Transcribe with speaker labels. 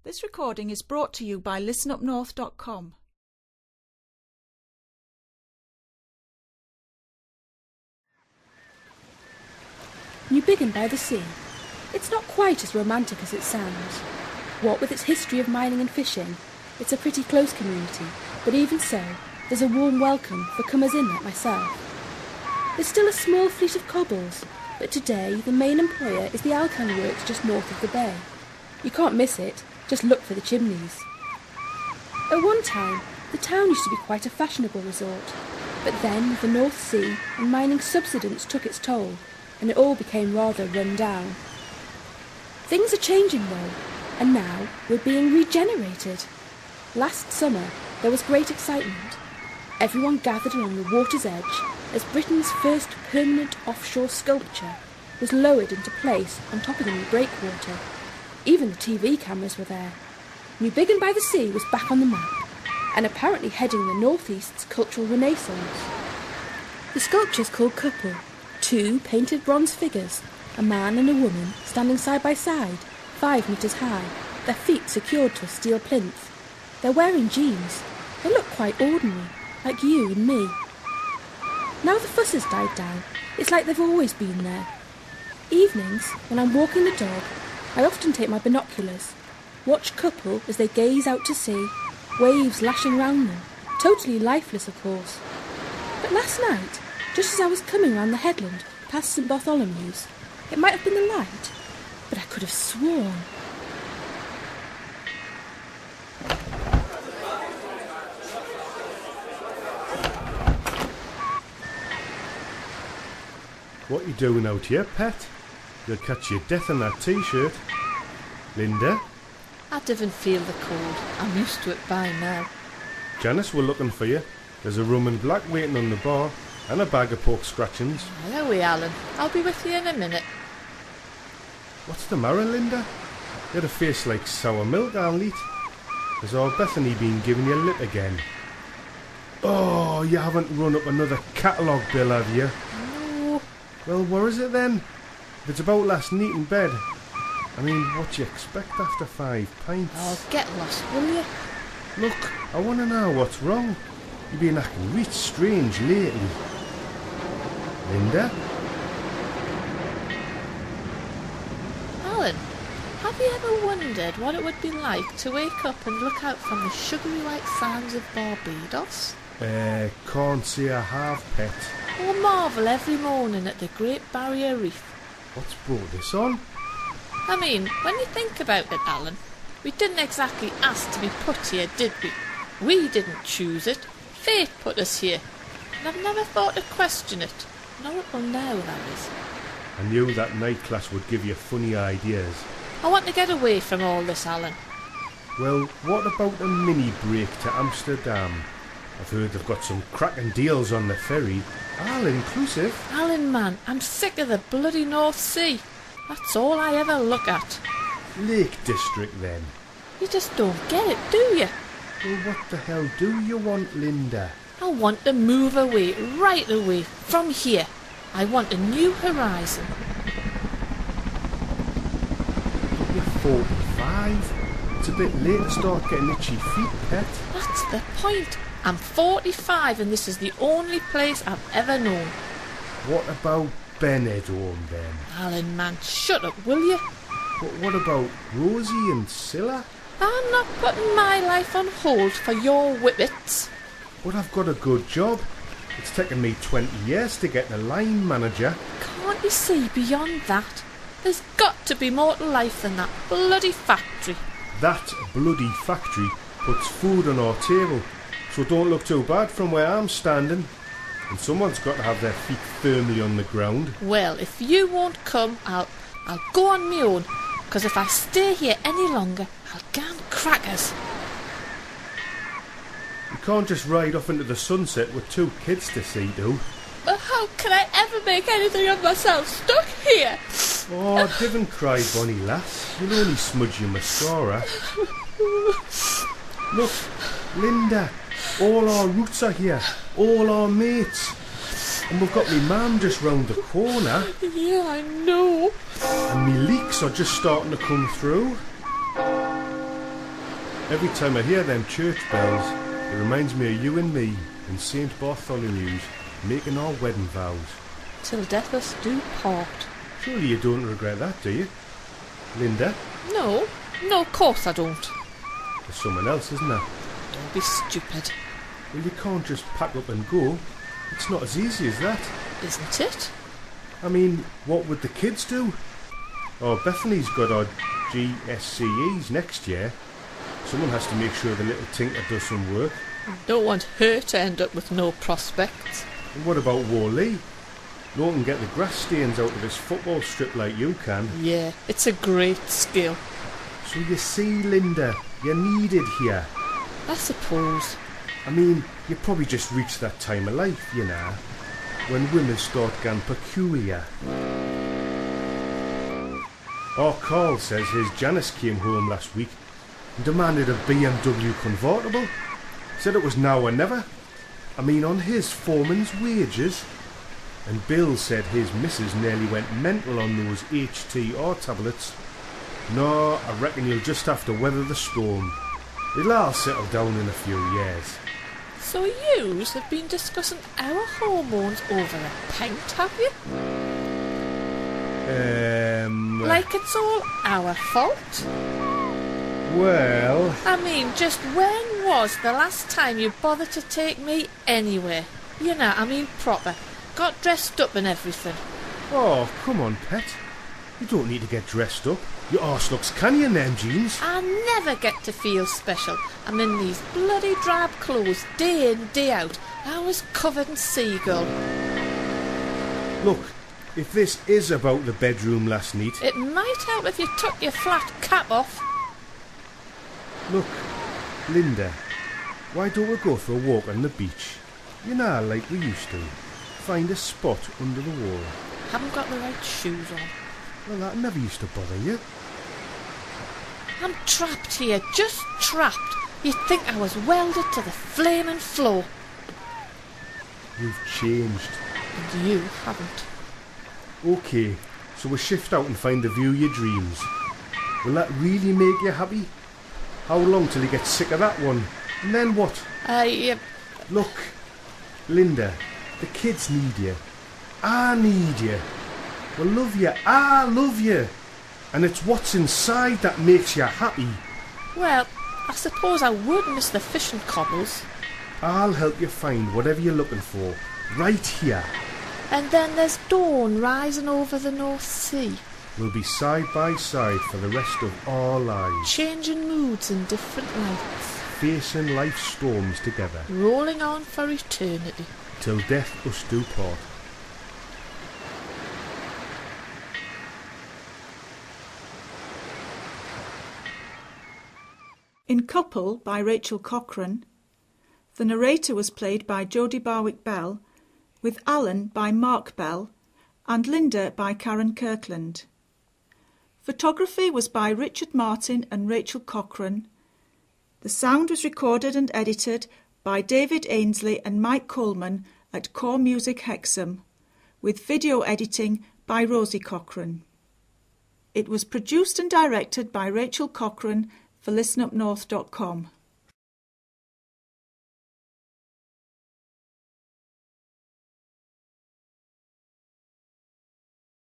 Speaker 1: This recording is brought to you by listenupnorth.com.
Speaker 2: Newbiggin-by-the-Sea. It's not quite as romantic as it sounds. What with its history of mining and fishing, it's a pretty close community, but even so, there's a warm welcome for comers in like myself. There's still a small fleet of cobbles, but today the main employer is the Alcan works just north of the bay. You can't miss it, just look for the chimneys. At one time, the town used to be quite a fashionable resort, but then the North Sea and mining subsidence took its toll, and it all became rather run down. Things are changing though, and now we're being regenerated. Last summer, there was great excitement. Everyone gathered along the water's edge as Britain's first permanent offshore sculpture was lowered into place on top of the new breakwater. Even the TV cameras were there. Newbiggin-by-the-Sea was back on the map, and apparently heading the northeast's cultural renaissance. The sculpture's called Couple, two painted bronze figures, a man and a woman standing side by side, 5 metres high, their feet secured to a steel plinth. They're wearing jeans. They look quite ordinary, like you and me. Now the fuss has died down, it's like they've always been there. Evenings, when I'm walking the dog, I often take my binoculars, watch Couple as they gaze out to sea, waves lashing round them, totally lifeless of course. But last night, just as I was coming round the headland past St Bartholomew's, it might have been the light, but I could have sworn.
Speaker 3: What you doing out here, pet? You'll catch your death in that t-shirt. Linda?
Speaker 4: I didn't feel the cold. I'm used to it by now.
Speaker 3: Janice, we're looking for you. There's a rum and black waiting on the bar, and a bag of pork scratchings.
Speaker 4: Hello, Alan. I'll be with you in a minute.
Speaker 3: What's the matter, Linda? You had a face like sour milk, Arlete. Has our Bethany been giving you a lip again? Oh, you haven't run up another catalogue bill, have you?
Speaker 4: No.
Speaker 3: Well, where is it then? If it's about last night in bed, I mean, what do you expect after 5 pints?
Speaker 4: Oh, get lost, will you?
Speaker 3: Look, I want to know what's wrong. You've been acting real strange lately. Linda?
Speaker 4: Alan, have you ever wondered what it would be like to wake up and look out from the sugary white sands of Barbados?
Speaker 3: Can't say I have, pet.
Speaker 4: Or marvel every morning at the Great Barrier Reef?
Speaker 3: What's brought this on?
Speaker 4: I mean, when you think about it, Alan, we didn't exactly ask to be put here, did we? We didn't choose it. Fate put us here. And I've never thought to question it. Not until now, that is.
Speaker 3: I knew that night class would give you funny ideas.
Speaker 4: I want to get away from all this, Alan.
Speaker 3: Well, what about a mini break to Amsterdam? I've heard they've got some cracking deals on the ferry, all inclusive.
Speaker 4: Alan, man, I'm sick of the bloody North Sea. That's all I ever look at.
Speaker 3: Lake District, then.
Speaker 4: You just don't get it, do you?
Speaker 3: Well, what the hell do you want, Linda?
Speaker 4: I want to move away, right away, from here. I want a new horizon.
Speaker 3: You're 45. It's a bit late to start getting itchy feet, pet.
Speaker 4: That's the point. I'm 45 and this is the only place I've ever known.
Speaker 3: What about Benidorm, then?
Speaker 4: Alan, man, shut up, will you?
Speaker 3: But what about Rosie and Scylla?
Speaker 4: I'm not putting my life on hold for your whippets.
Speaker 3: But I've got a good job. It's taken me 20 years to get the line manager.
Speaker 4: Can't you see beyond that? There's got to be more to life than that bloody factory.
Speaker 3: That bloody factory puts food on our table, so don't look too bad from where I'm standing. And someone's got to have their feet firmly on the ground.
Speaker 4: Well, if you won't come, I'll go on my own, because if I stay here any longer, I'll gan crackers.
Speaker 3: You can't just ride off into the sunset with 2 kids to see to.
Speaker 4: But how can I ever make anything of myself stuck here?
Speaker 3: Oh, divn't cry, bonny lass. You'll only smudge your mascara. Look, Linda, all our roots are here, all our mates. And we've got me mum just round the corner.
Speaker 4: Yeah, I know.
Speaker 3: And me leaks are just starting to come through. Every time I hear them church bells, it reminds me of you and me in St. Bartholomew's making our wedding vows.
Speaker 4: Till death us do part.
Speaker 3: Surely you don't regret that, do you? Linda?
Speaker 4: No, of course I don't.
Speaker 3: There's someone else, isn't there?
Speaker 4: Don't be stupid.
Speaker 3: Well, you can't just pack up and go. It's not as easy as that.
Speaker 4: Isn't it?
Speaker 3: I mean, what would the kids do? Oh, Bethany's got our GSCEs next year. Someone has to make sure the little tinker does some work.
Speaker 4: I don't want her to end up with no prospects.
Speaker 3: And what about Wally? No one can get the grass stains out of his football strip like you can.
Speaker 4: Yeah, it's a great skill.
Speaker 3: So you see, Linda, you're needed here.
Speaker 4: I suppose.
Speaker 3: I mean, you probably just reached that time of life, you know, when women start getting peculiar. Our Carl says his Janice came home last week and demanded a BMW convertible. Said it was now or never. I mean, on his foreman's wages. And Bill said his missus nearly went mental on those HTR tablets. No, I reckon you'll just have to weather the storm. It'll all settle down in a few years.
Speaker 4: So yous have been discussing our hormones over a pint, have you? Like it's all our fault?
Speaker 3: Well...
Speaker 4: I mean, just when was the last time you bothered to take me anywhere? You know, I mean proper. Got dressed up and everything.
Speaker 3: Oh, come on, pet. You don't need to get dressed up. Your arse looks canny in them jeans.
Speaker 4: I never get to feel special. I'm in these bloody drab clothes day in, day out. I was covered in seagull.
Speaker 3: Look, if this is about the bedroom last night...
Speaker 4: It might help if you took your flat cap off.
Speaker 3: Look, Linda, why don't we go for a walk on the beach? You know, like we used to. Find a spot under the wall.
Speaker 4: Haven't got the right shoes on.
Speaker 3: Well, that never used to bother you.
Speaker 4: I'm trapped here, just trapped. You'd think I was welded to the flaming floor.
Speaker 3: You've changed.
Speaker 4: And you haven't.
Speaker 3: OK, so we'll shift out and find the view of your dreams. Will that really make you happy? How long till you get sick of that one? And then what?
Speaker 4: Look,
Speaker 3: Linda, the kids need you. I need you. Well, love you. I love you. And it's what's inside that makes you happy.
Speaker 4: Well, I suppose I would miss the fishing cobbles.
Speaker 3: I'll help you find whatever you're looking for, right here.
Speaker 4: And then there's dawn rising over the North Sea.
Speaker 3: We'll be side by side for the rest of our lives.
Speaker 4: Changing moods in different lights.
Speaker 3: Facing life's storms together.
Speaker 4: Rolling on for eternity.
Speaker 3: Till death us do part.
Speaker 1: In Couple by Rachel Cochrane, the narrator was played by Jodie Barwick-Bell, with Alan by Mark Bell and Linda by Karen Kirkland. Photography was by Richard Martin and Rachel Cochrane. The sound was recorded and edited by David Ainsley and Mike Coleman at Core Music Hexham, with video editing by Rosie Cochrane. It was produced and directed by Rachel Cochrane for listenupnorth.com.